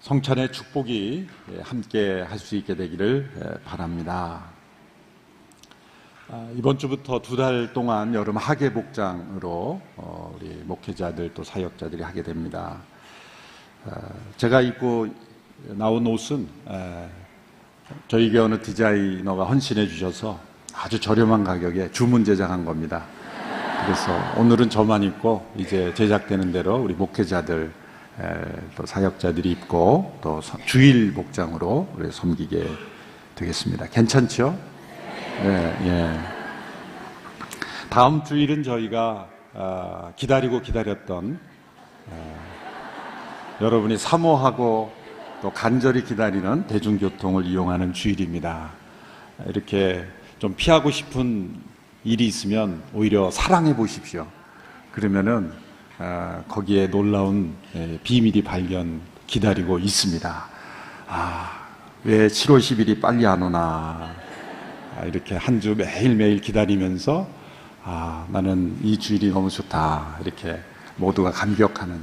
성찬의 축복이 함께 할 수 있게 되기를 바랍니다. 이번 주부터 2달 동안 여름 하계 복장으로 우리 목회자들 또 사역자들이 하게 됩니다. 제가 입고 나온 옷은 저희 교회 어느 디자이너가 헌신해 주셔서 아주 저렴한 가격에 주문 제작한 겁니다. 그래서 오늘은 저만 입고 이제 제작되는 대로 우리 목회자들 또 사역자들이 입고 또 주일 복장으로 우리 섬기게 되겠습니다. 괜찮죠? 네, 예. 다음 주일은 저희가 기다리고 기다렸던 여러분이 사모하고 또 간절히 기다리는 대중교통을 이용하는 주일입니다. 이렇게 좀 피하고 싶은 일이 있으면 오히려 사랑해 보십시오. 그러면은 거기에 놀라운 비밀이 발견 기다리고 있습니다. 왜 7월 10일이 빨리 안 오나 이렇게 한 주 매일매일 기다리면서 나는 이 주일이 너무 좋다 이렇게 모두가 감격하는,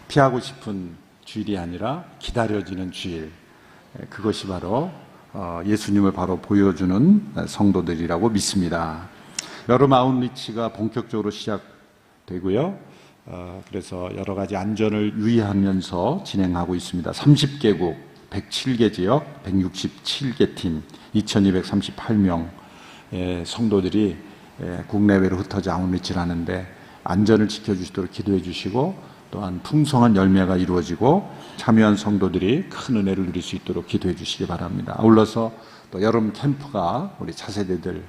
피하고 싶은 주일이 아니라 기다려지는 주일, 그것이 바로 예수님을 바로 보여주는 성도들이라고 믿습니다. 여름 아웃리치가 본격적으로 시작되고요. 그래서 여러 가지 안전을 유의하면서 진행하고 있습니다. 30개국, 107개 지역, 167개 팀, 2238명 성도들이 국내외로 흩어져 아웃리치를 하는데 안전을 지켜주시도록 기도해 주시고, 또한 풍성한 열매가 이루어지고 참여한 성도들이 큰 은혜를 누릴 수 있도록 기도해 주시기 바랍니다. 아울러서 또 여름 캠프가 우리 차세대들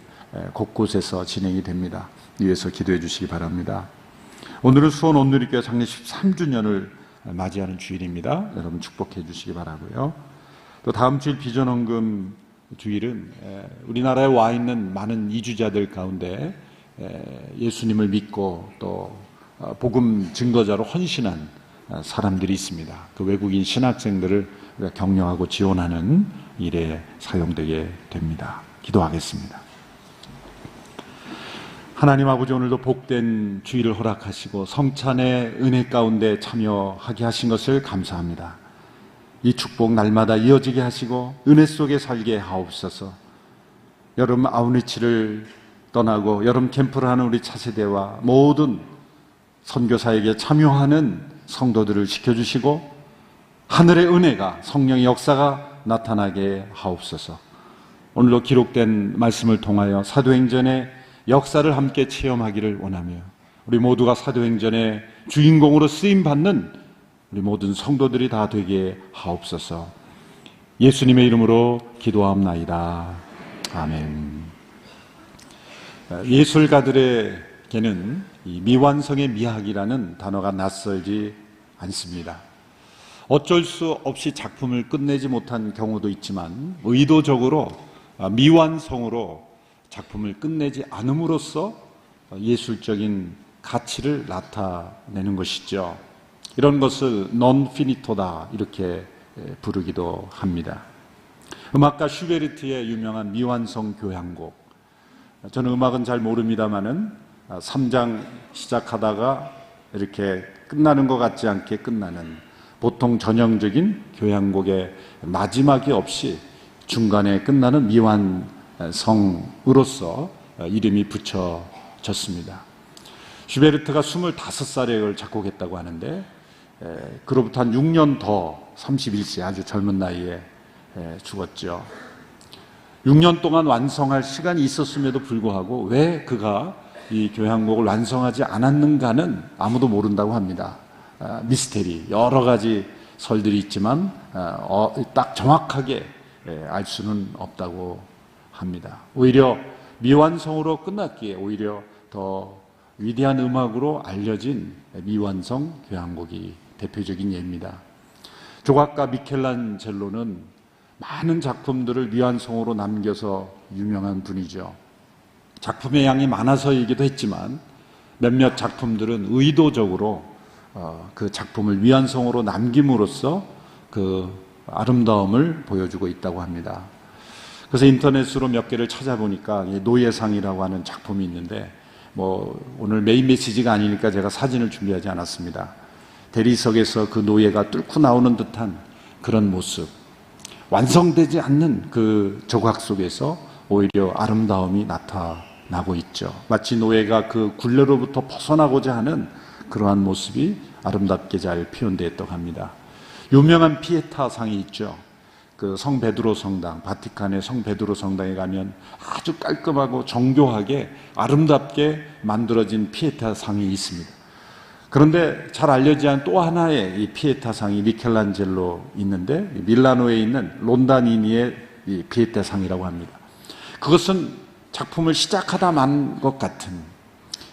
곳곳에서 진행이 됩니다. 위해서 기도해 주시기 바랍니다. 오늘은 수원 온누리교회 창립 13주년을 맞이하는 주일입니다. 여러분 축복해 주시기 바라고요. 또 다음 주일 비전헌금 주일은 우리나라에 와 있는 많은 이주자들 가운데 예수님을 믿고 또 복음 증거자로 헌신한 사람들이 있습니다. 그 외국인 신학생들을 우리가 격려하고 지원하는 일에 사용되게 됩니다. 기도하겠습니다. 하나님 아버지, 오늘도 복된 주일을 허락하시고 성찬의 은혜 가운데 참여하게 하신 것을 감사합니다. 이 축복 날마다 이어지게 하시고 은혜 속에 살게 하옵소서. 여름 아웃리치를 떠나고 여름 캠프를 하는 우리 차세대와 모든 선교사에게 참여하는 성도들을 지켜주시고 하늘의 은혜가, 성령의 역사가 나타나게 하옵소서. 오늘도 기록된 말씀을 통하여 사도행전의 역사를 함께 체험하기를 원하며 우리 모두가 사도행전의 주인공으로 쓰임받는 우리 모든 성도들이 다 되게 하옵소서. 예수님의 이름으로 기도하옵나이다. 아멘. 예술가들에게는 이 미완성의 미학이라는 단어가 낯설지 않습니다. 어쩔 수 없이 작품을 끝내지 못한 경우도 있지만 의도적으로 미완성으로 작품을 끝내지 않음으로써 예술적인 가치를 나타내는 것이죠. 이런 것을 non finito다 이렇게 부르기도 합니다. 음악가 슈베르트의 유명한 미완성 교향곡, 저는 음악은 잘 모릅니다마는 3장 시작하다가 이렇게 끝나는 것 같지 않게 끝나는 보통 전형적인 교향곡의 마지막이 없이 중간에 끝나는 미완성으로서 이름이 붙여졌습니다. 슈베르트가 25살에 이걸 작곡했다고 하는데 그로부터 한 6년 더 31세 아주 젊은 나이에 죽었죠. 6년 동안 완성할 시간이 있었음에도 불구하고 왜 그가 이 교향곡을 완성하지 않았는가는 아무도 모른다고 합니다. 미스테리, 여러 가지 설들이 있지만 딱 정확하게 알 수는 없다고 합니다. 오히려 미완성으로 끝났기에 오히려 더 위대한 음악으로 알려진 미완성 교향곡이 대표적인 예입니다. 조각가 미켈란젤로는 많은 작품들을 미완성으로 남겨서 유명한 분이죠. 작품의 양이 많아서이기도 했지만 몇몇 작품들은 의도적으로 그 작품을 미완성으로 남김으로써 그 아름다움을 보여주고 있다고 합니다. 그래서 인터넷으로 몇 개를 찾아보니까 노예상이라고 하는 작품이 있는데 오늘 메인 메시지가 아니니까 제가 사진을 준비하지 않았습니다. 대리석에서 그 노예가 뚫고 나오는 듯한 그런 모습, 완성되지 않는 그 조각 속에서 오히려 아름다움이 나타나고 있죠. 마치 노예가 그 굴레로부터 벗어나고자 하는 그러한 모습이 아름답게 잘 표현되어 있다고 합니다. 유명한 피에타 상이 있죠. 그 성 베드로 성당, 바티칸의 성 베드로 성당에 가면 아주 깔끔하고 정교하게 아름답게 만들어진 피에타 상이 있습니다. 그런데 잘 알려지지 않은 또 하나의 이 피에타 상이 미켈란젤로 있는데, 밀라노에 있는 론다니니의 이 피에타 상이라고 합니다. 그것은 작품을 시작하다 만 것 같은,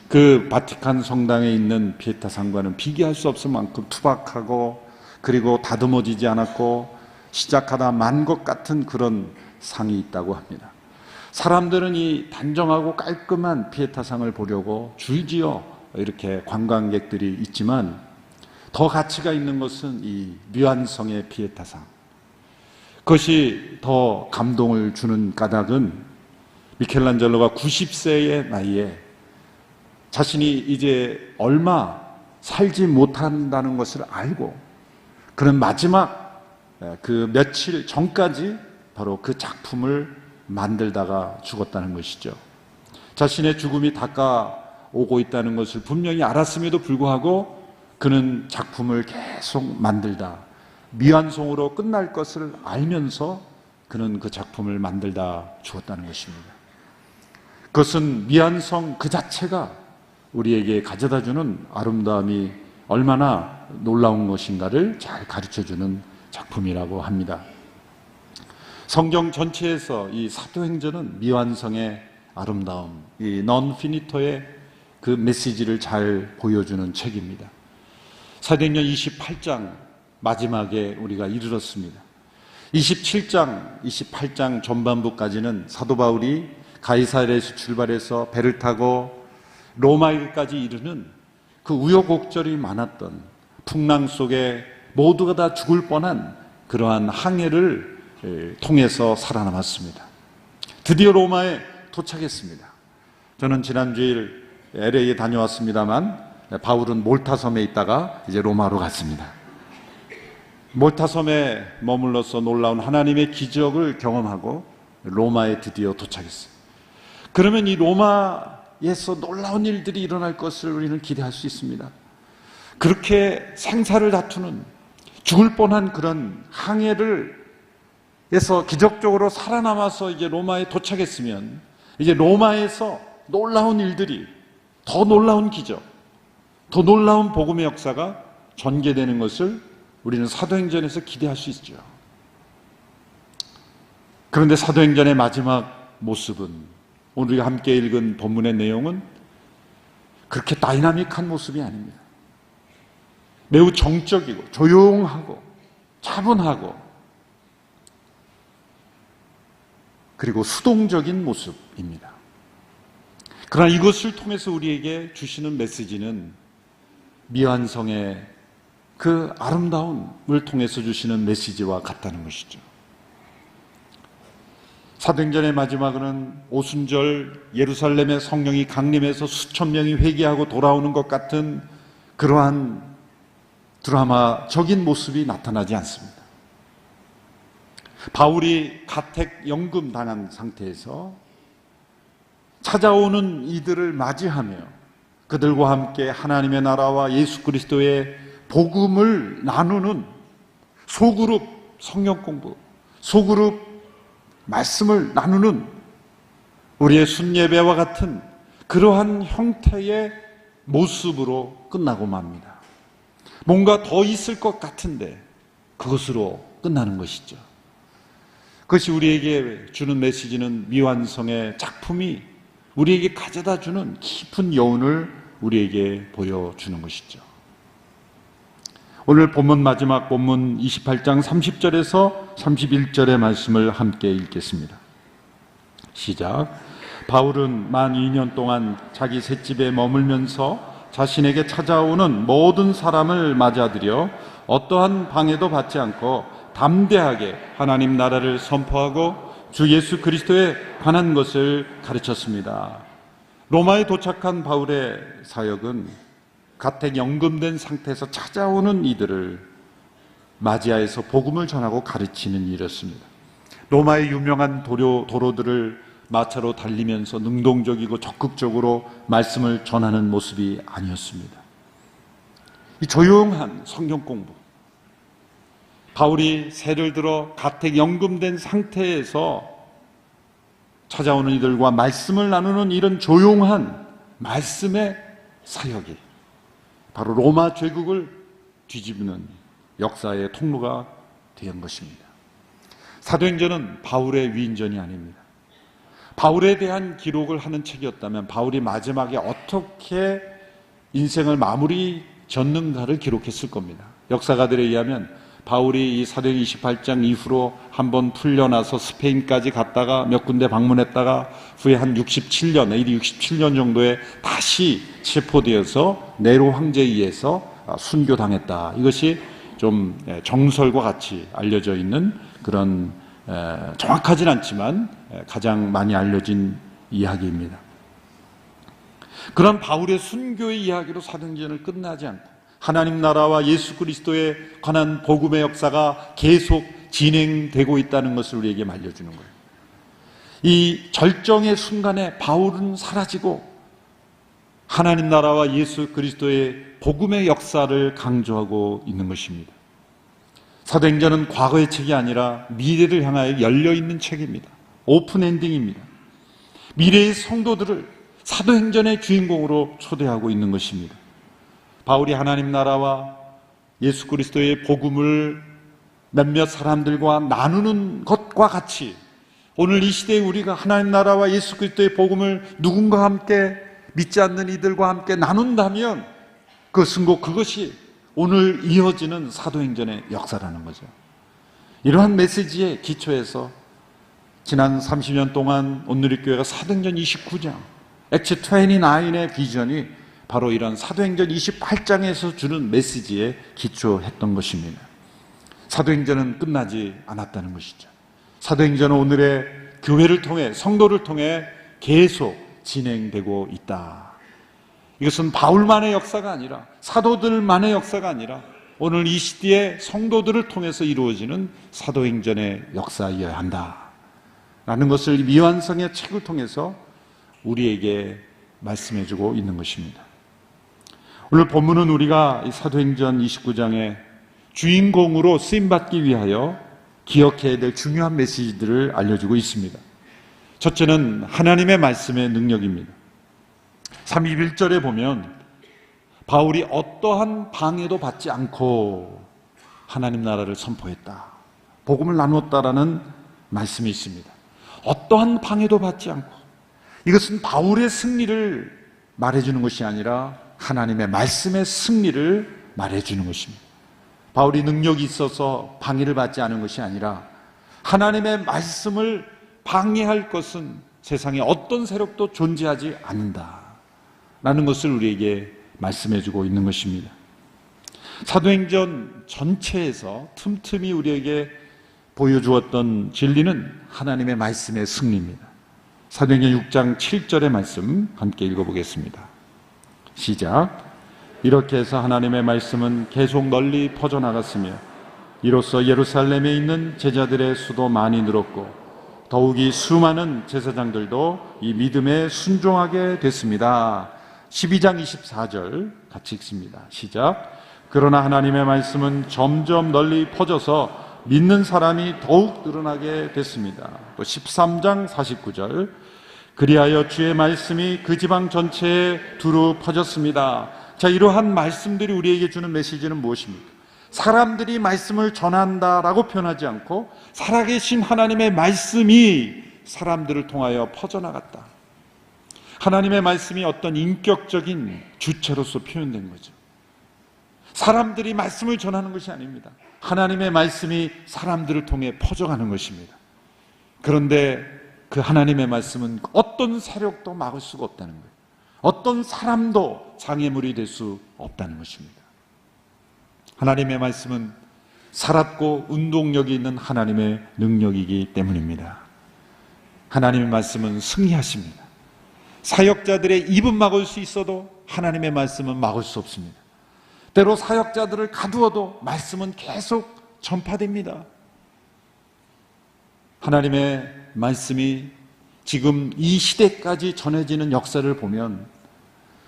그 바티칸 성당에 있는 피에타 상과는 비교할 수 없을 만큼 투박하고, 그리고 다듬어지지 않았고 시작하다 만 것 같은 그런 상이 있다고 합니다. 사람들은 이 단정하고 깔끔한 피에타 상을 보려고 줄지어 이렇게 관광객들이 있지만, 더 가치가 있는 것은 이 류안성의 피에타 상. 그것이 더 감동을 주는 까닭은 미켈란젤로가 90세의 나이에 자신이 이제 얼마 살지 못한다는 것을 알고, 그런 마지막 그 며칠 전까지 바로 그 작품을 만들다가 죽었다는 것이죠. 자신의 죽음이 다가오고 있다는 것을 분명히 알았음에도 불구하고 그는 작품을 계속 만들다, 미완성으로 끝날 것을 알면서 그는 그 작품을 만들다 죽었다는 것입니다. 그것은 미완성 그 자체가 우리에게 가져다주는 아름다움이 얼마나 놀라운 것인가를 잘 가르쳐주는 작품이라고 합니다. 성경 전체에서 이 사도행전은 미완성의 아름다움, 이 non finito의 그 메시지를 잘 보여주는 책입니다. 사도행전 28장 마지막에 우리가 이르렀습니다. 27장, 28장 전반부까지는 사도 바울이 가이사랴에서 출발해서 배를 타고 로마에까지 이르는 그 우여곡절이 많았던 풍랑 속에 모두가 다 죽을 뻔한 그러한 항해를 통해서 살아남았습니다. 드디어 로마에 도착했습니다. 저는 지난주일 LA에 다녀왔습니다만, 바울은 몰타섬에 있다가 이제 로마로 갔습니다. 몰타섬에 머물러서 놀라운 하나님의 기적을 경험하고 로마에 드디어 도착했어요. 그러면 이 로마에서 놀라운 일들이 일어날 것을 우리는 기대할 수 있습니다. 그렇게 생사를 다투는, 죽을 뻔한 그런 항해를 해서 기적적으로 살아남아서 이제 로마에 도착했으면, 이제 로마에서 놀라운 일들이, 더 놀라운 기적, 더 놀라운 복음의 역사가 전개되는 것을 우리는 사도행전에서 기대할 수 있죠. 그런데 사도행전의 마지막 모습은, 오늘 우리가 함께 읽은 본문의 내용은 그렇게 다이나믹한 모습이 아닙니다. 매우 정적이고 조용하고 차분하고 그리고 수동적인 모습입니다. 그러나 이것을 통해서 우리에게 주시는 메시지는 미완성의 그 아름다움을 통해서 주시는 메시지와 같다는 것이죠. 사도행전의 마지막은 오순절 예루살렘의 성령이 강림해서 수천 명이 회개하고 돌아오는 것 같은 그러한 드라마적인 모습이 나타나지 않습니다. 바울이 가택 연금 당한 상태에서 찾아오는 이들을 맞이하며 그들과 함께 하나님의 나라와 예수 그리스도의 복음을 나누는 소그룹 성경 공부, 소그룹 말씀을 나누는 우리의 순예배와 같은 그러한 형태의 모습으로 끝나고 맙니다. 뭔가 더 있을 것 같은데 그것으로 끝나는 것이죠. 그것이 우리에게 주는 메시지는 미완성의 작품이 우리에게 가져다 주는 깊은 여운을 우리에게 보여주는 것이죠. 오늘 본문 마지막 본문 28장 30절에서 31절의 말씀을 함께 읽겠습니다. 시작. 바울은 만 2년 동안 자기 셋집에 머물면서 자신에게 찾아오는 모든 사람을 맞아들여 어떠한 방해도 받지 않고 담대하게 하나님 나라를 선포하고 주 예수 그리스도에 관한 것을 가르쳤습니다. 로마에 도착한 바울의 사역은 가택 연금된 상태에서 찾아오는 이들을 맞이하여서 복음을 전하고 가르치는 일이었습니다. 로마의 유명한 도로들을 마차로 달리면서 능동적이고 적극적으로 말씀을 전하는 모습이 아니었습니다. 이 조용한 성경 공부, 바울이 새를 들어 가택 연금된 상태에서 찾아오는 이들과 말씀을 나누는 이런 조용한 말씀의 사역이 바로 로마 제국을 뒤집는 역사의 통로가 된 것입니다. 사도행전은 바울의 위인전이 아닙니다. 바울에 대한 기록을 하는 책이었다면 바울이 마지막에 어떻게 인생을 마무리 졌는가를 기록했을 겁니다. 역사가들에 의하면 바울이 이 사도행 28장 이후로 한번 풀려나서 스페인까지 갔다가 몇 군데 방문했다가 후에 한 67년, AD 67년 정도에 다시 체포되어서 네로 황제에 의해서 순교당했다. 이것이 좀 정설과 같이 알려져 있는 그런 정확하진 않지만 가장 많이 알려진 이야기입니다. 그런 바울의 순교의 이야기로 사도행전을 끝나지 않고 하나님 나라와 예수 그리스도에 관한 복음의 역사가 계속 진행되고 있다는 것을 우리에게 알려주는 거예요. 이 절정의 순간에 바울은 사라지고 하나님 나라와 예수 그리스도의 복음의 역사를 강조하고 있는 것입니다. 사도행전은 과거의 책이 아니라 미래를 향하여 열려있는 책입니다. 오픈 엔딩입니다. 미래의 성도들을 사도행전의 주인공으로 초대하고 있는 것입니다. 바울이 하나님 나라와 예수 그리스도의 복음을 몇몇 사람들과 나누는 것과 같이 오늘 이 시대에 우리가 하나님 나라와 예수 그리스도의 복음을 누군가와 함께 믿지 않는 이들과 함께 나눈다면 그것이 오늘 이어지는 사도행전의 역사라는 거죠. 이러한 메시지에 기초해서 지난 30년 동안 온누리교회가 사도행전 29장, 액트 29의 비전이 바로 이런 사도행전 28장에서 주는 메시지에 기초했던 것입니다. 사도행전은 끝나지 않았다는 것이죠. 사도행전은 오늘의 교회를 통해, 성도를 통해 계속 진행되고 있다. 이것은 바울만의 역사가 아니라, 사도들만의 역사가 아니라 오늘 이 시대의 성도들을 통해서 이루어지는 사도행전의 역사이어야 한다 라는 것을 미완성의 책을 통해서 우리에게 말씀해주고 있는 것입니다. 오늘 본문은 우리가 이 사도행전 29장의 주인공으로 쓰임받기 위하여 기억해야 될 중요한 메시지들을 알려주고 있습니다. 첫째는 하나님의 말씀의 능력입니다. 31절에 보면 바울이 어떠한 방해도 받지 않고 하나님 나라를 선포했다, 복음을 나누었다라는 말씀이 있습니다. 어떠한 방해도 받지 않고, 이것은 바울의 승리를 말해주는 것이 아니라 하나님의 말씀의 승리를 말해주는 것입니다. 바울이 능력이 있어서 방해를 받지 않은 것이 아니라 하나님의 말씀을 방해할 것은 세상에 어떤 세력도 존재하지 않는다라는 것을 우리에게 말씀해주고 있는 것입니다. 사도행전 전체에서 틈틈이 우리에게 보여주었던 진리는 하나님의 말씀의 승리입니다. 사도행전 6장 7절의 말씀 함께 읽어보겠습니다. 시작. 이렇게 해서 하나님의 말씀은 계속 널리 퍼져나갔으며 이로써 예루살렘에 있는 제자들의 수도 많이 늘었고 더욱이 수많은 제사장들도 이 믿음에 순종하게 됐습니다. 12장 24절 같이 읽습니다. 시작. 그러나 하나님의 말씀은 점점 널리 퍼져서 믿는 사람이 더욱 늘어나게 됐습니다. 또 13장 49절. 그리하여 주의 말씀이 그 지방 전체에 두루 퍼졌습니다. 자, 이러한 말씀들이 우리에게 주는 메시지는 무엇입니까? 사람들이 말씀을 전한다라고 표현하지 않고 살아계신 하나님의 말씀이 사람들을 통하여 퍼져나갔다. 하나님의 말씀이 어떤 인격적인 주체로서 표현된 거죠. 사람들이 말씀을 전하는 것이 아닙니다. 하나님의 말씀이 사람들을 통해 퍼져가는 것입니다. 그런데 그 하나님의 말씀은 어떤 세력도 막을 수가 없다는 거예요. 어떤 사람도 장애물이 될 수 없다는 것입니다. 하나님의 말씀은 살았고 운동력이 있는 하나님의 능력이기 때문입니다. 하나님의 말씀은 승리하십니다. 사역자들의 입은 막을 수 있어도 하나님의 말씀은 막을 수 없습니다. 때로 사역자들을 가두어도 말씀은 계속 전파됩니다. 하나님의 말씀이 지금 이 시대까지 전해지는 역사를 보면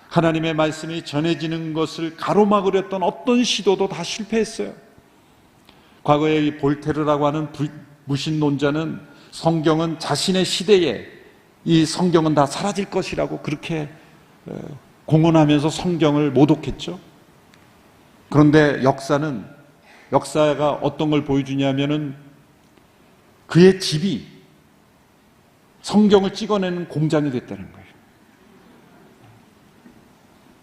하나님의 말씀이 전해지는 것을 가로막으려 했던 어떤 시도도 다 실패했어요. 과거에 이 볼테르라고 하는 무신론자는 성경은 자신의 시대에 이 성경은 다 사라질 것이라고 그렇게 공언하면서 성경을 모독했죠. 그런데 역사가 어떤 걸 보여주냐면은 그의 집이 성경을 찍어내는 공장이 됐다는 거예요.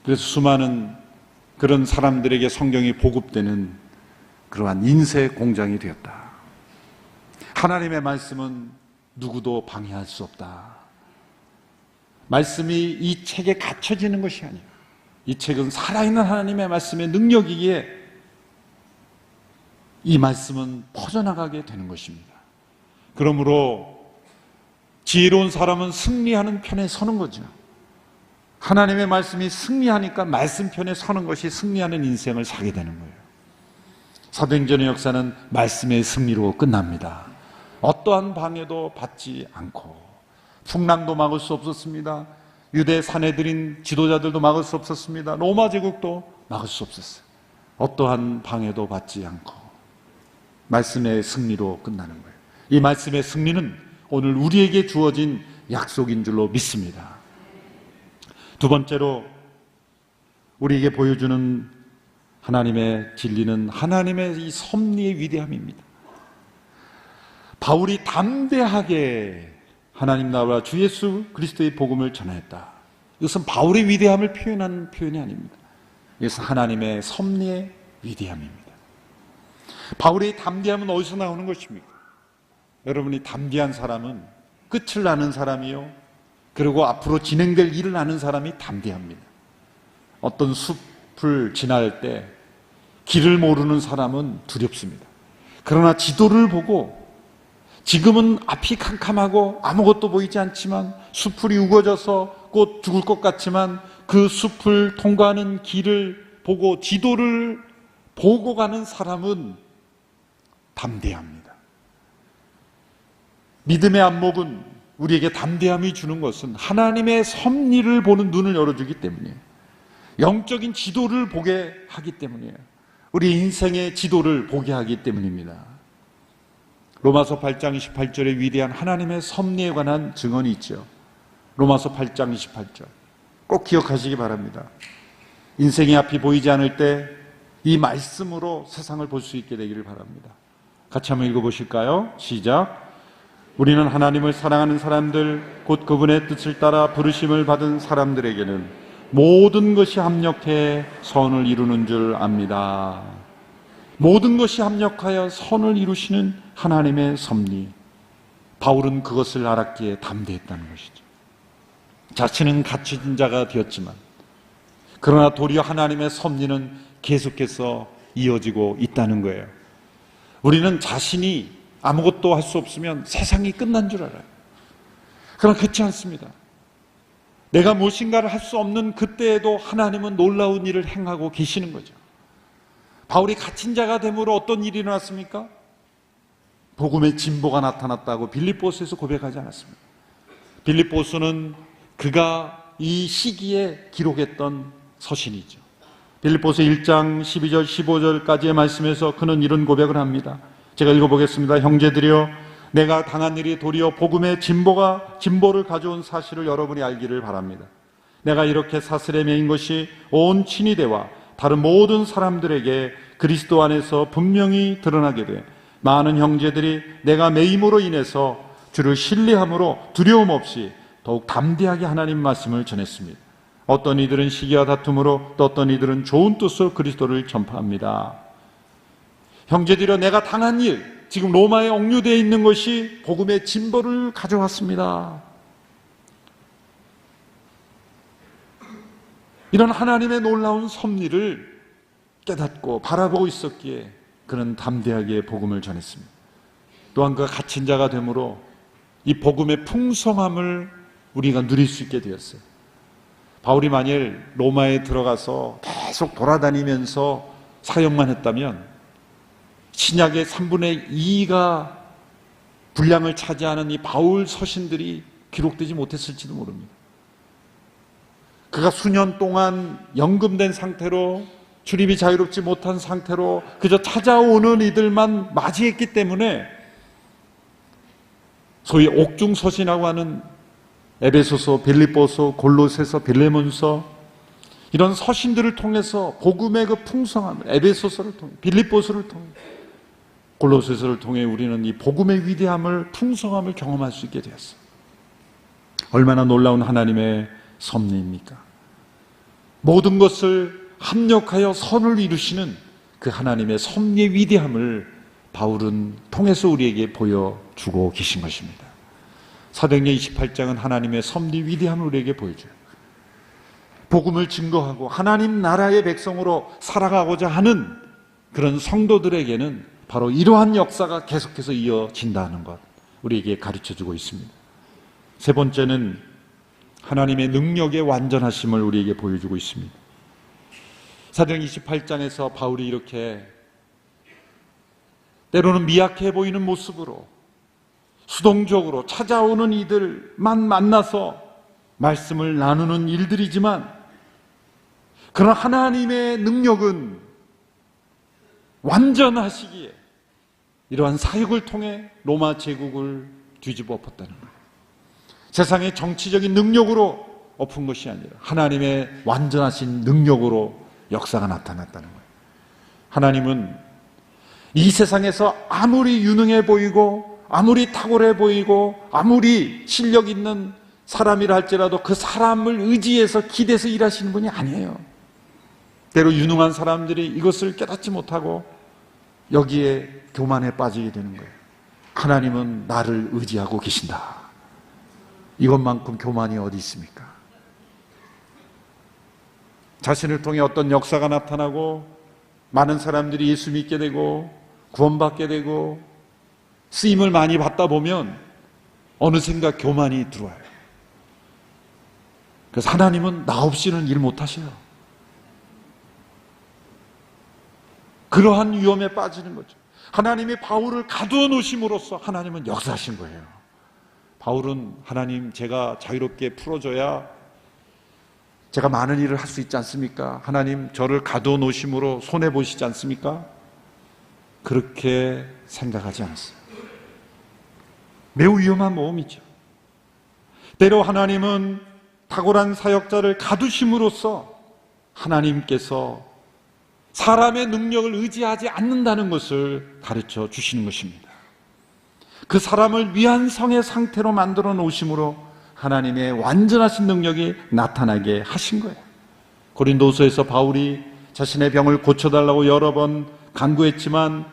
그래서 수많은 그런 사람들에게 성경이 보급되는 그러한 인쇄 공장이 되었다. 하나님의 말씀은 누구도 방해할 수 없다. 말씀이 이 책에 갇혀지는 것이 아니에요. 이 책은 살아있는 하나님의 말씀의 능력이기에 이 말씀은 퍼져나가게 되는 것입니다. 그러므로 지혜로운 사람은 승리하는 편에 서는 거죠. 하나님의 말씀이 승리하니까 말씀 편에 서는 것이 승리하는 인생을 사게 되는 거예요. 사도행전의 역사는 말씀의 승리로 끝납니다. 어떠한 방해도 받지 않고 풍랑도 막을 수 없었습니다. 유대 사내들인 지도자들도 막을 수 없었습니다. 로마 제국도 막을 수 없었어요. 어떠한 방해도 받지 않고 말씀의 승리로 끝나는 거예요. 이 말씀의 승리는 오늘 우리에게 주어진 약속인 줄로 믿습니다. 두 번째로 우리에게 보여주는 하나님의 진리는 하나님의 이 섭리의 위대함입니다. 바울이 담대하게 하나님 나라와 주 예수 그리스도의 복음을 전하였다. 이것은 바울의 위대함을 표현하는 표현이 아닙니다. 이것은 하나님의 섭리의 위대함입니다. 바울의 담대함은 어디서 나오는 것입니까? 여러분이 담대한 사람은 끝을 아는 사람이요, 그리고 앞으로 진행될 일을 아는 사람이 담대합니다. 어떤 숲을 지날 때 길을 모르는 사람은 두렵습니다. 그러나 지도를 보고 지금은 앞이 캄캄하고 아무것도 보이지 않지만 숲풀이 우거져서 곧 죽을 것 같지만 그 숲을 통과하는 길을 보고 지도를 보고 가는 사람은 담대합니다. 믿음의 안목은 우리에게 담대함이 주는 것은 하나님의 섭리를 보는 눈을 열어주기 때문이에요. 영적인 지도를 보게 하기 때문이에요. 우리 인생의 지도를 보게 하기 때문입니다. 로마서 8장 28절에 위대한 하나님의 섭리에 관한 증언이 있죠. 로마서 8장 28절 꼭 기억하시기 바랍니다. 인생의 앞이 보이지 않을 때 이 말씀으로 세상을 볼 수 있게 되기를 바랍니다. 같이 한번 읽어보실까요? 시작. 우리는 하나님을 사랑하는 사람들 곧 그분의 뜻을 따라 부르심을 받은 사람들에게는 모든 것이 합력해 선을 이루는 줄 압니다. 모든 것이 합력하여 선을 이루시는 하나님의 섭리. 바울은 그것을 알았기에 담대했다는 것이죠. 자신은 갇힌 자가 되었지만 그러나 도리어 하나님의 섭리는 계속해서 이어지고 있다는 거예요. 우리는 자신이 아무것도 할 수 없으면 세상이 끝난 줄 알아요. 그러나 그렇지 않습니다. 내가 무엇인가를 할 수 없는 그때에도 하나님은 놀라운 일을 행하고 계시는 거죠. 바울이 갇힌 자가 됨으로 어떤 일이 일어났습니까? 복음의 진보가 나타났다고 빌립보서에서 고백하지 않았습니다. 빌립보서는 그가 이 시기에 기록했던 서신이죠. 빌립보서 1장 12절 15절까지의 말씀에서 그는 이런 고백을 합니다. 제가 읽어보겠습니다. 형제들이여, 내가 당한 일이 도리어 복음의 진보를 가져온 사실을 여러분이 알기를 바랍니다. 내가 이렇게 사슬에 매인 것이 온 친위대와 다른 모든 사람들에게 그리스도 안에서 분명히 드러나게 돼 많은 형제들이 내가 매임으로 인해서 주를 신뢰함으로 두려움 없이 더욱 담대하게 하나님 말씀을 전했습니다. 어떤 이들은 시기와 다툼으로 또 어떤 이들은 좋은 뜻으로 그리스도를 전파합니다. 형제들이여, 내가 당한 일, 지금 로마에 억류되어 있는 것이 복음의 진보를 가져왔습니다. 이런 하나님의 놀라운 섭리를 깨닫고 바라보고 있었기에 그는 담대하게 복음을 전했습니다. 또한 그가 갇힌 자가 되므로 이 복음의 풍성함을 우리가 누릴 수 있게 되었어요. 바울이 만일 로마에 들어가서 계속 돌아다니면서 사역만 했다면 신약의 3분의 2가 분량을 차지하는 이 바울 서신들이 기록되지 못했을지도 모릅니다. 그가 수년 동안 연금된 상태로, 출입이 자유롭지 못한 상태로 그저 찾아오는 이들만 맞이했기 때문에 소위 옥중서신이라고 하는 에베소서, 빌립보서, 골로새서, 빌레몬서, 이런 서신들을 통해서 복음의 그 풍성함을, 에베소서를 통해, 빌립보서를 통해, 골로새서를 통해 우리는 이 복음의 위대함을, 풍성함을 경험할 수 있게 되었어요. 얼마나 놀라운 하나님의 섭리입니까? 모든 것을 합력하여 선을 이루시는 그 하나님의 섭리의 위대함을 바울은 통해서 우리에게 보여주고 계신 것입니다. 사도행전 28장은 하나님의 섭리 위대함을 우리에게 보여줘요. 복음을 증거하고 하나님 나라의 백성으로 살아가고자 하는 그런 성도들에게는 바로 이러한 역사가 계속해서 이어진다는 것, 우리에게 가르쳐주고 있습니다. 세 번째는 하나님의 능력의 완전하심을 우리에게 보여주고 있습니다. 사도행전 28장에서 바울이 이렇게 때로는 미약해 보이는 모습으로 수동적으로 찾아오는 이들만 만나서 말씀을 나누는 일들이지만, 그러나 하나님의 능력은 완전하시기에 이러한 사역을 통해 로마 제국을 뒤집어 엎었다는 거예요. 세상의 정치적인 능력으로 엎은 것이 아니라 하나님의 완전하신 능력으로 역사가 나타났다는 거예요. 하나님은 이 세상에서 아무리 유능해 보이고 아무리 탁월해 보이고 아무리 실력 있는 사람이라 할지라도 그 사람을 의지해서 기대서 일하시는 분이 아니에요. 때로 유능한 사람들이 이것을 깨닫지 못하고 여기에 교만에 빠지게 되는 거예요. 하나님은 나를 의지하고 계신다. 이것만큼 교만이 어디 있습니까? 자신을 통해 어떤 역사가 나타나고 많은 사람들이 예수 믿게 되고 구원받게 되고 쓰임을 많이 받다 보면 어느샌가 교만이 들어와요. 그래서 하나님은 나 없이는 일 못하셔요. 그러한 위험에 빠지는 거죠. 하나님이 바울을 가두어 놓으심으로써 하나님은 역사하신 거예요. 바울은 하나님, 제가 자유롭게 풀어줘야 제가 많은 일을 할 수 있지 않습니까? 하나님, 저를 가두어 놓으심으로 손해보시지 않습니까? 그렇게 생각하지 않았어요. 매우 위험한 모험이죠. 때로 하나님은 탁월한 사역자를 가두심으로써 하나님께서 사람의 능력을 의지하지 않는다는 것을 가르쳐 주시는 것입니다. 그 사람을 미완성의 상태로 만들어 놓으심으로 하나님의 완전하신 능력이 나타나게 하신 거예요. 고린도서에서 바울이 자신의 병을 고쳐달라고 여러 번 간구했지만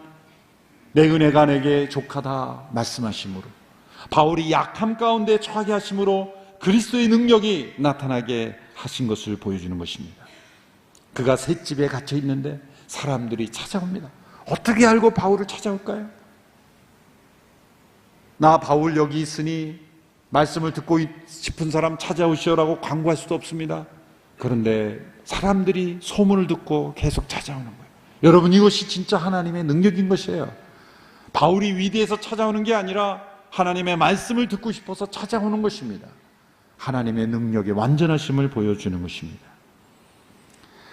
내 은혜가 내게 족하다 말씀하심으로, 바울이 약함 가운데 처하게 하심으로 그리스도의 능력이 나타나게 하신 것을 보여주는 것입니다. 그가 셋집에 갇혀 있는데 사람들이 찾아옵니다. 어떻게 알고 바울을 찾아올까요? 나 바울 여기 있으니 말씀을 듣고 싶은 사람 찾아오시오라고 광고할 수도 없습니다. 그런데 사람들이 소문을 듣고 계속 찾아오는 거예요. 여러분, 이것이 진짜 하나님의 능력인 것이에요. 바울이 위대해서 찾아오는 게 아니라 하나님의 말씀을 듣고 싶어서 찾아오는 것입니다. 하나님의 능력의 완전하심을 보여주는 것입니다.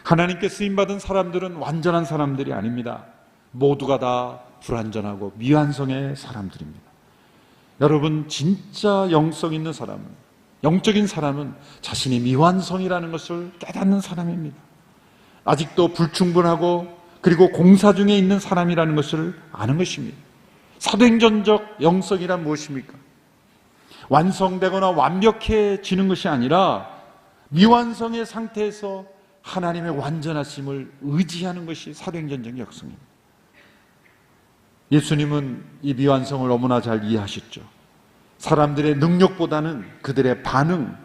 하나님께 쓰임받은 사람들은 완전한 사람들이 아닙니다. 모두가 다 불완전하고 미완성의 사람들입니다. 여러분, 진짜 영성 있는 사람은, 영적인 사람은 자신이 미완성이라는 것을 깨닫는 사람입니다. 아직도 불충분하고 그리고 공사 중에 있는 사람이라는 것을 아는 것입니다. 사도행전적 영성이란 무엇입니까? 완성되거나 완벽해지는 것이 아니라 미완성의 상태에서 하나님의 완전하심을 의지하는 것이 사도행전적 영성입니다. 예수님은 이 미완성을 너무나 잘 이해하셨죠. 사람들의 능력보다는 그들의 반응,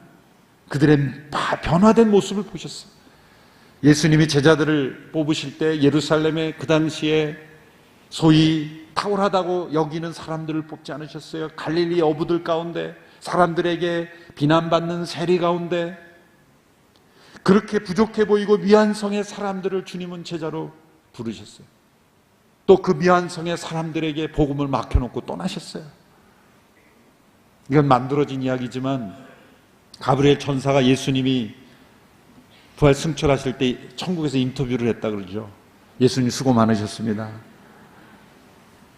그들의 변화된 모습을 보셨어요. 예수님이 제자들을 뽑으실 때 예루살렘에 그 당시에 소위 탁월하다고 여기는 사람들을 뽑지 않으셨어요. 갈릴리 어부들 가운데, 사람들에게 비난받는 세리 가운데 그렇게 부족해 보이고 미완성의 사람들을 주님은 제자로 부르셨어요. 또 그 미완성의 사람들에게 복음을 맡겨놓고 떠나셨어요. 이건 만들어진 이야기지만 가브리엘 천사가 예수님이 부활 승천하실 때 천국에서 인터뷰를 했다 그러죠. 예수님 수고 많으셨습니다.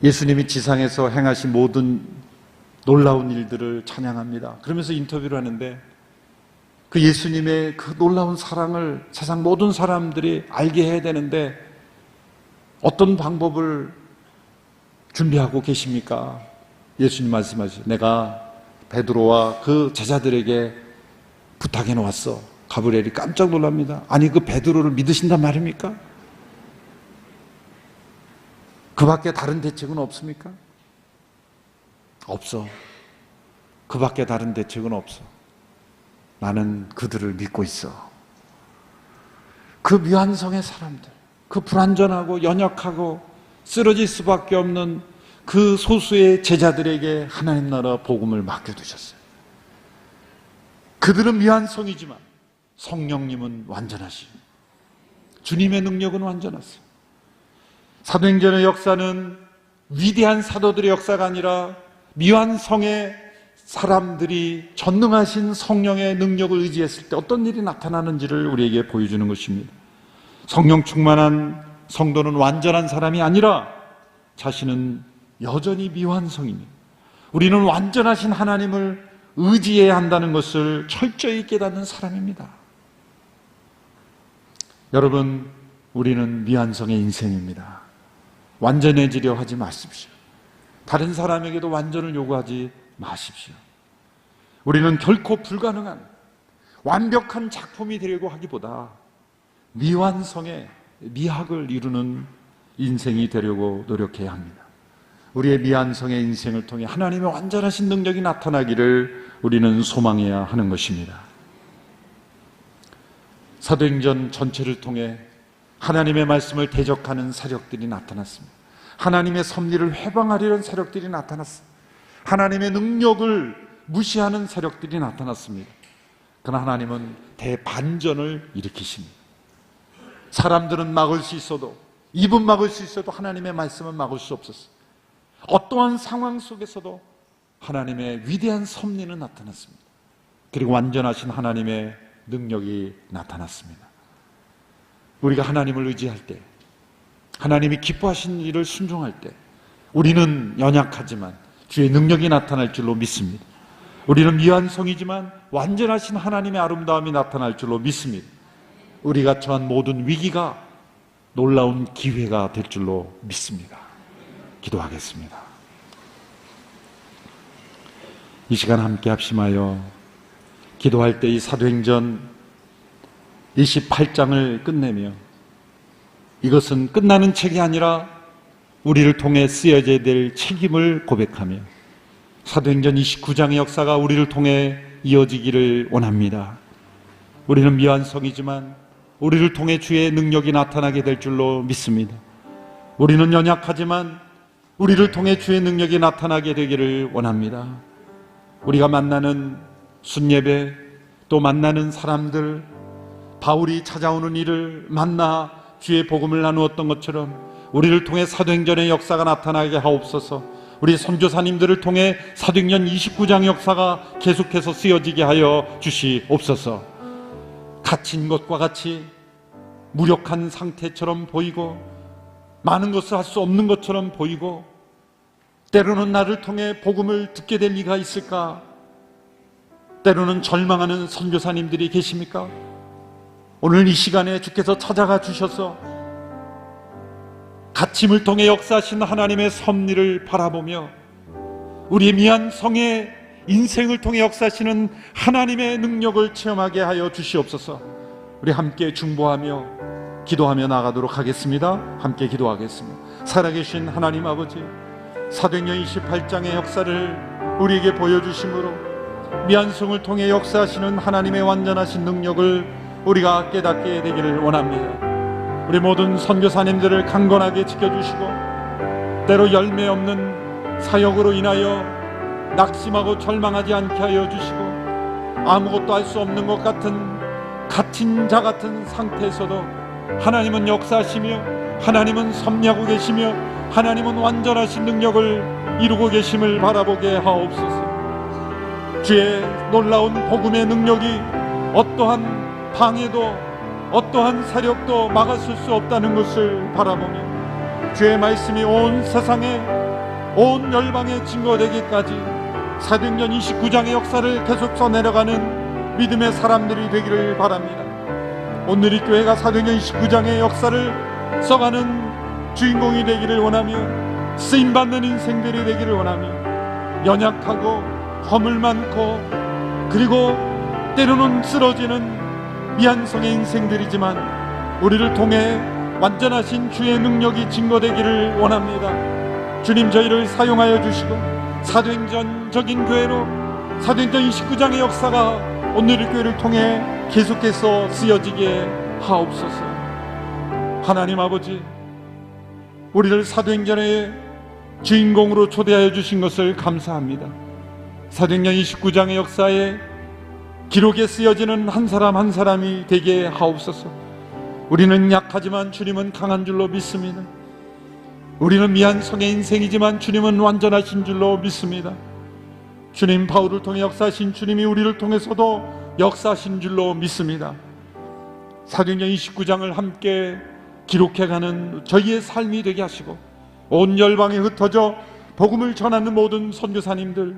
예수님이 지상에서 행하신 모든 놀라운 일들을 찬양합니다. 그러면서 인터뷰를 하는데 그 예수님의 그 놀라운 사랑을 세상 모든 사람들이 알게 해야 되는데 어떤 방법을 준비하고 계십니까? 예수님 말씀하시죠. 내가 베드로와 그 제자들에게 부탁해 놓았어. 가브리엘이 깜짝 놀랍니다. 아니 그 베드로를 믿으신단 말입니까? 그 밖에 다른 대책은 없습니까? 없어. 그 밖에 다른 대책은 없어. 나는 그들을 믿고 있어. 그 미완성의 사람들, 그 불완전하고 연약하고 쓰러질 수밖에 없는 그 소수의 제자들에게 하나님 나라 복음을 맡겨두셨어요. 그들은 미완성이지만 성령님은 완전하시고 주님의 능력은 완전하세요. 사도행전의 역사는 위대한 사도들의 역사가 아니라 미완성의 사람들이 전능하신 성령의 능력을 의지했을 때 어떤 일이 나타나는지를 우리에게 보여주는 것입니다. 성령 충만한 성도는 완전한 사람이 아니라 자신은 여전히 미완성입니다. 우리는 완전하신 하나님을 의지해야 한다는 것을 철저히 깨닫는 사람입니다. 여러분, 우리는 미완성의 인생입니다. 완전해지려 하지 마십시오. 다른 사람에게도 완전을 요구하지 마십시오. 우리는 결코 불가능한 완벽한 작품이 되려고 하기보다 미완성의 미학을 이루는 인생이 되려고 노력해야 합니다. 우리의 미완성의 인생을 통해 하나님의 완전하신 능력이 나타나기를 우리는 소망해야 하는 것입니다. 사도행전 전체를 통해 하나님의 말씀을 대적하는 세력들이 나타났습니다. 하나님의 섭리를 회방하려는 세력들이 나타났습니다. 하나님의 능력을 무시하는 세력들이 나타났습니다. 그러나 하나님은 대반전을 일으키십니다. 사람들은 막을 수 있어도, 입은 막을 수 있어도 하나님의 말씀은 막을 수 없었어요. 어떠한 상황 속에서도 하나님의 위대한 섭리는 나타났습니다. 그리고 완전하신 하나님의 능력이 나타났습니다. 우리가 하나님을 의지할 때, 하나님이 기뻐하신 일을 순종할 때 우리는 연약하지만 주의 능력이 나타날 줄로 믿습니다. 우리는 미완성이지만 완전하신 하나님의 아름다움이 나타날 줄로 믿습니다. 우리가 처한 모든 위기가 놀라운 기회가 될 줄로 믿습니다. 기도하겠습니다. 이 시간 함께 합심하여 기도할 때 이 사도행전 28장을 끝내며 이것은 끝나는 책이 아니라 우리를 통해 쓰여져야 될 책임을 고백하며 사도행전 29장의 역사가 우리를 통해 이어지기를 원합니다. 우리는 미완성이지만 우리를 통해 주의 능력이 나타나게 될 줄로 믿습니다. 우리는 연약하지만 우리를 통해 주의 능력이 나타나게 되기를 원합니다. 우리가 만나는 순예배, 또 만나는 사람들, 바울이 찾아오는 이를 만나 주의 복음을 나누었던 것처럼 우리를 통해 사도행전의 역사가 나타나게 하옵소서. 우리 선교사님들을 통해 사도행전 29장 역사가 계속해서 쓰여지게 하여 주시옵소서. 갇힌 것과 같이 무력한 상태처럼 보이고 많은 것을 할 수 없는 것처럼 보이고 때로는 나를 통해 복음을 듣게 될 리가 있을까? 때로는 절망하는 선교사님들이 계십니까? 오늘 이 시간에 주께서 찾아가 주셔서 갇힘을 통해 역사하신 하나님의 섭리를 바라보며 우리의 미완성의 인생을 통해 역사하시는 하나님의 능력을 체험하게 하여 주시옵소서. 우리 함께 중보하며 기도하며 나가도록 하겠습니다. 함께 기도하겠습니다. 살아계신 하나님 아버지, 사도행전 28장의 역사를 우리에게 보여주심으로 미완성을 통해 역사하시는 하나님의 완전하신 능력을 우리가 깨닫게 되기를 원합니다. 우리 모든 선교사님들을 강건하게 지켜주시고 때로 열매 없는 사역으로 인하여 낙심하고 절망하지 않게 하여 주시고 아무것도 할 수 없는 것 같은 갇힌 자 같은 상태에서도 하나님은 역사하시며 하나님은 섭리하고 계시며 하나님은 완전하신 능력을 이루고 계심을 바라보게 하옵소서. 주의 놀라운 복음의 능력이 어떠한 방해도 어떠한 세력도 막아설 수 없다는 것을 바라보며 주의 말씀이 온 세상에 온 열방에 증거되기까지 사도행전 29장의 역사를 계속 써내려가는 믿음의 사람들이 되기를 바랍니다. 오늘 이 교회가 사도행전 29장의 역사를 써가는 주인공이 되기를 원하며 쓰임받는 인생들이 되기를 원하며 연약하고 허물 많고 그리고 때로는 쓰러지는 미안성의 인생들이지만 우리를 통해 완전하신 주의 능력이 증거되기를 원합니다. 주님, 저희를 사용하여 주시고 사도행전적인 교회로 사도행전 29장의 역사가 오늘의 교회를 통해 계속해서 쓰여지게 하옵소서. 하나님 아버지, 우리를 사도행전의 주인공으로 초대하여 주신 것을 감사합니다. 사도행전 29장의 역사에 기록에 쓰여지는 한 사람 한 사람이 되게 하옵소서. 우리는 약하지만 주님은 강한 줄로 믿습니다. 우리는 미안성의 인생이지만 주님은 완전하신 줄로 믿습니다. 주님, 바울을 통해 역사하신 주님이 우리를 통해서도 역사하신 줄로 믿습니다. 사도행전 29장을 함께 기록해가는 저희의 삶이 되게 하시고 온 열방에 흩어져 복음을 전하는 모든 선교사님들,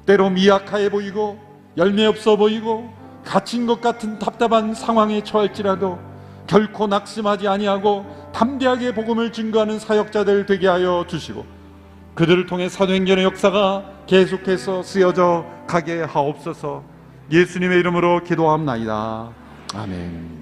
때로 미약해 보이고 열매 없어 보이고 갇힌 것 같은 답답한 상황에 처할지라도 결코 낙심하지 아니하고 담대하게 복음을 증거하는 사역자들 되게 하여 주시고 그들을 통해 사도행전의 역사가 계속해서 쓰여져 가게 하옵소서. 예수님의 이름으로 기도합나이다. 아멘.